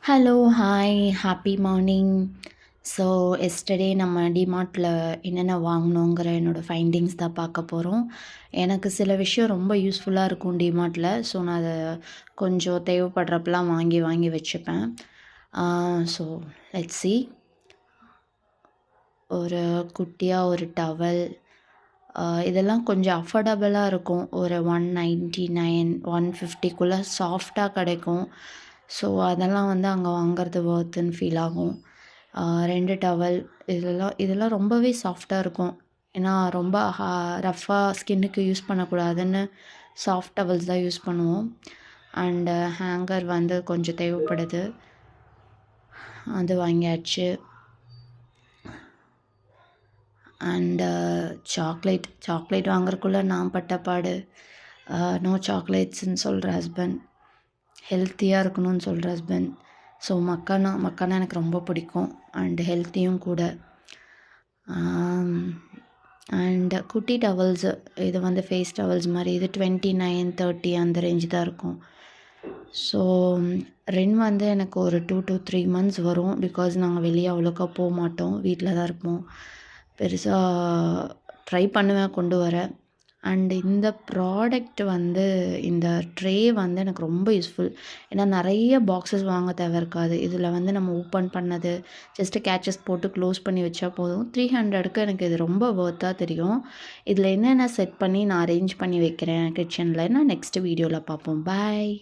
Hello, hi, happy morning. So yesterday நம்ம டிமார்ட்டில் என்னென்ன வாங்கினோங்கிற என்னோடய ஃபைண்டிங்ஸ் தான் பார்க்க போகிறோம். எனக்கு சில விஷயம் ரொம்ப யூஸ்ஃபுல்லாக இருக்கும் டிமார்ட்டில். ஸோ நான் அதை கொஞ்சம் தேவைப்படுறப்பெல்லாம் வாங்கி வாங்கி வச்சுப்பேன். So let's see. ஒரு குட்டியாக ஒரு டவல், இதெல்லாம் கொஞ்சம் அஃபோர்டபுளாக இருக்கும். ஒரு 199 150க்குள்ளே சாஃப்டாக கிடைக்கும். ஸோ அதெல்லாம் வந்து அங்கே வாங்குறது ஒர்த்துன்னு ஃபீல் ஆகும். 2 டவல், இதெல்லாம் ரொம்பவே சாஃப்டாக இருக்கும். ஏன்னா ரொம்ப ரஃப்பாக ஸ்கின்னுக்கு யூஸ் பண்ணக்கூடாதுன்னு சாஃப்ட் டவல்ஸ் தான் யூஸ் பண்ணுவோம். அண்டு ஹேங்கர் வந்து கொஞ்சம் தேவைப்படுது, அது வாங்கியாச்சு. அண்டு சாக்லேட் வாங்குறதுக்குள்ளே நான் பட்ட பாடு. நோ சாக்லேட்ஸ்ன்னு சொல்கிற ஹஸ்பண்ட், ஹெல்த்தியாக இருக்கணும்னு சொல்கிற ஹஸ்பண்ட். ஸோ மக்கானா எனக்கு ரொம்ப பிடிக்கும் அண்டு ஹெல்த்தியும் கூட. அண்டு குட்டி டவல்ஸு, இது வந்து ஃபேஸ் டவல்ஸ் மாதிரி, இது 29 30 அந்த ரேஞ்ச் தான் இருக்கும். ஸோ ரென் வந்து எனக்கு ஒரு 2 to 3 months வரும். பிகாஸ் நாங்கள் வெளியே அவ்வளோக்கா போக மாட்டோம், வீட்டில் தான் இருப்போம். பெருசாக ட்ரை பண்ணுவேன் கொண்டு வர. அண்டு இந்த ப்ராடக்ட் வந்து, இந்த ட்ரே வந்து எனக்கு ரொம்ப யூஸ்ஃபுல். ஏன்னா நிறைய பாக்ஸஸ் வாங்க தேவை இருக்காது. இதில் வந்து நம்ம ஓப்பன் பண்ணது ஜஸ்ட்டு கேச்சஸ் போட்டு க்ளோஸ் பண்ணி வச்சா போதும். 300க்கு எனக்கு இது ரொம்ப ஒர்த்தாக தெரியும். இதில் என்னென்ன செட் பண்ணி நான் அரேஞ்ச் பண்ணி வைக்கிறேன் கிச்சனில், நான் நெக்ஸ்ட் வீடியோவில் பார்ப்போம். பாய்.